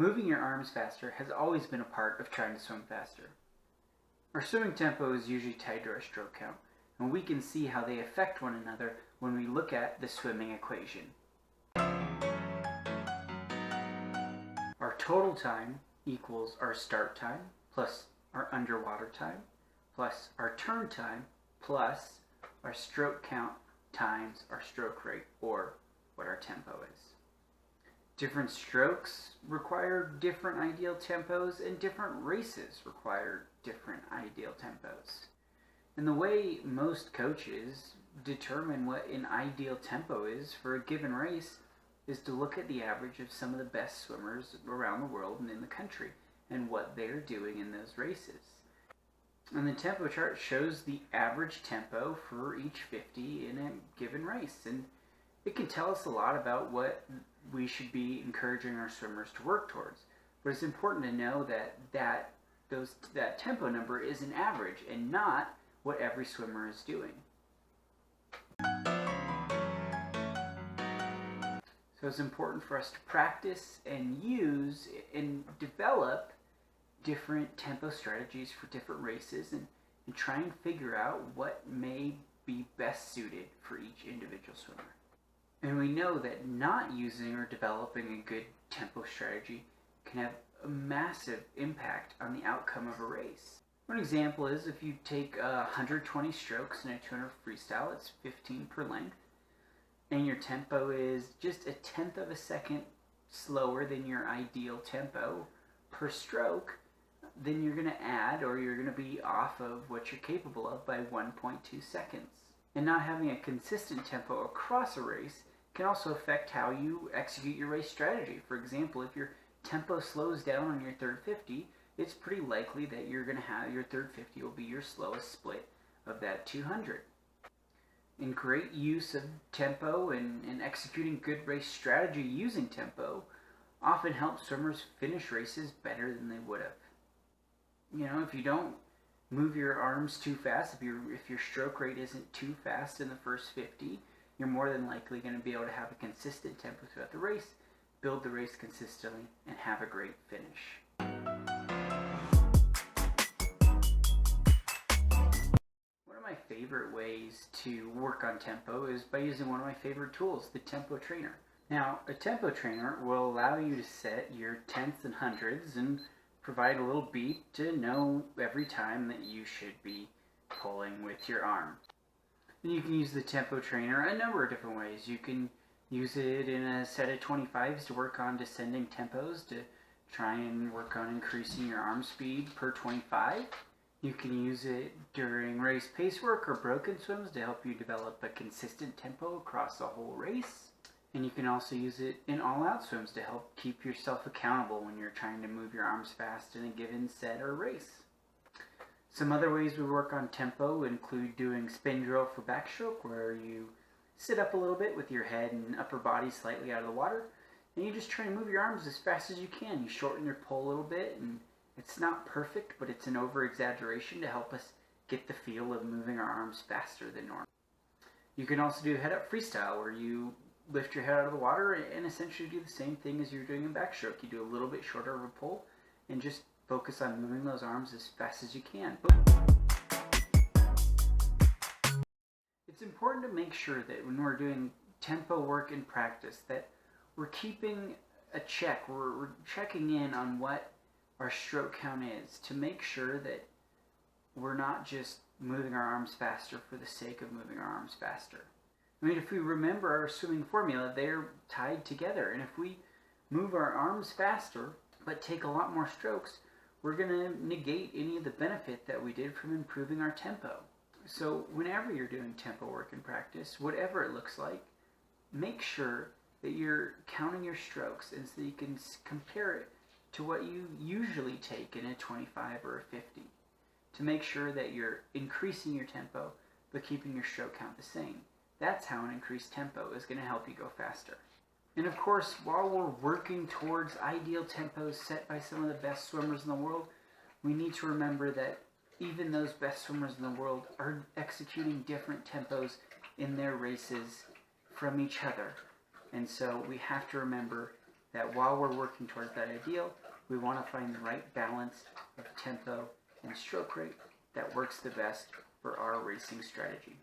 Moving your arms faster has always been a part of trying to swim faster. Our swimming tempo is usually tied to our stroke count, and we can see how they affect one another when we look at the swimming equation. Our total time equals our start time plus our underwater time plus our turn time plus our stroke count times our stroke rate, or what our tempo is. Different strokes require different ideal tempos, and different races require different ideal tempos. And the way most coaches determine what an ideal tempo is for a given race is to look at the average of some of the best swimmers around the world and in the country and what they're doing in those races. And the tempo chart shows the average tempo for each 50 in a given race, and it can tell us a lot about what we should be encouraging our swimmers to work towards. But it's important to know that tempo number is an average and not what every swimmer is doing. So it's important for us to practice and use and develop different tempo strategies for different races, and try and figure out what may be best suited for each individual swimmer. And we know that not using or developing a good tempo strategy can have a massive impact on the outcome of a race. One example is if you take 120 strokes in a 200 freestyle, it's 15 per length, and your tempo is just a tenth of a second slower than your ideal tempo per stroke, then you're going to add, or you're going to be off of what you're capable of by 1.2 seconds. And not having a consistent tempo across a race can also affect how you execute your race strategy. For example, if your tempo slows down on your third 50, it's pretty likely that you're going to have your third 50 will be your slowest split of that 200. And great use of tempo and executing good race strategy using tempo often helps swimmers finish races better than they would have. You know, if you don't move your arms too fast, if your stroke rate isn't too fast in the first 50, you're more than likely going to be able to have a consistent tempo throughout the race, build the race consistently, and have a great finish. One of my favorite ways to work on tempo is by using one of my favorite tools, the Tempo Trainer. Now, a Tempo Trainer will allow you to set your tenths and hundreds and provide a little beep to know every time that you should be pulling with your arm. And you can use the Tempo Trainer a number of different ways. You can use it in a set of 25s to work on descending tempos to try and work on increasing your arm speed per 25. You can use it during race pace work or broken swims to help you develop a consistent tempo across the whole race. And you can also use it in all-out swims to help keep yourself accountable when you're trying to move your arms fast in a given set or race. Some other ways we work on tempo include doing spin drill for backstroke, where you sit up a little bit with your head and upper body slightly out of the water, and you just try to move your arms as fast as you can. You shorten your pull a little bit, and it's not perfect, but it's an over-exaggeration to help us get the feel of moving our arms faster than normal. You can also do head-up freestyle, where you lift your head out of the water and essentially do the same thing as you're doing in backstroke. You do a little bit shorter of a pull and just focus on moving those arms as fast as you can. It's important to make sure that when we're doing tempo work in practice that we're keeping a check, we're checking in on what our stroke count is, to make sure that we're not just moving our arms faster for the sake of moving our arms faster. I mean, if we remember our swimming formula, they're tied together. And if we move our arms faster, but take a lot more strokes, we're going to negate any of the benefit that we did from improving our tempo. So whenever you're doing tempo work in practice, whatever it looks like, make sure that you're counting your strokes, and so you can compare it to what you usually take in a 25 or a 50, to make sure that you're increasing your tempo, but keeping your stroke count the same. That's how an increased tempo is going to help you go faster. And of course, while we're working towards ideal tempos set by some of the best swimmers in the world, we need to remember that even those best swimmers in the world are executing different tempos in their races from each other. And so we have to remember that while we're working towards that ideal, we want to find the right balance of tempo and stroke rate that works the best for our racing strategy.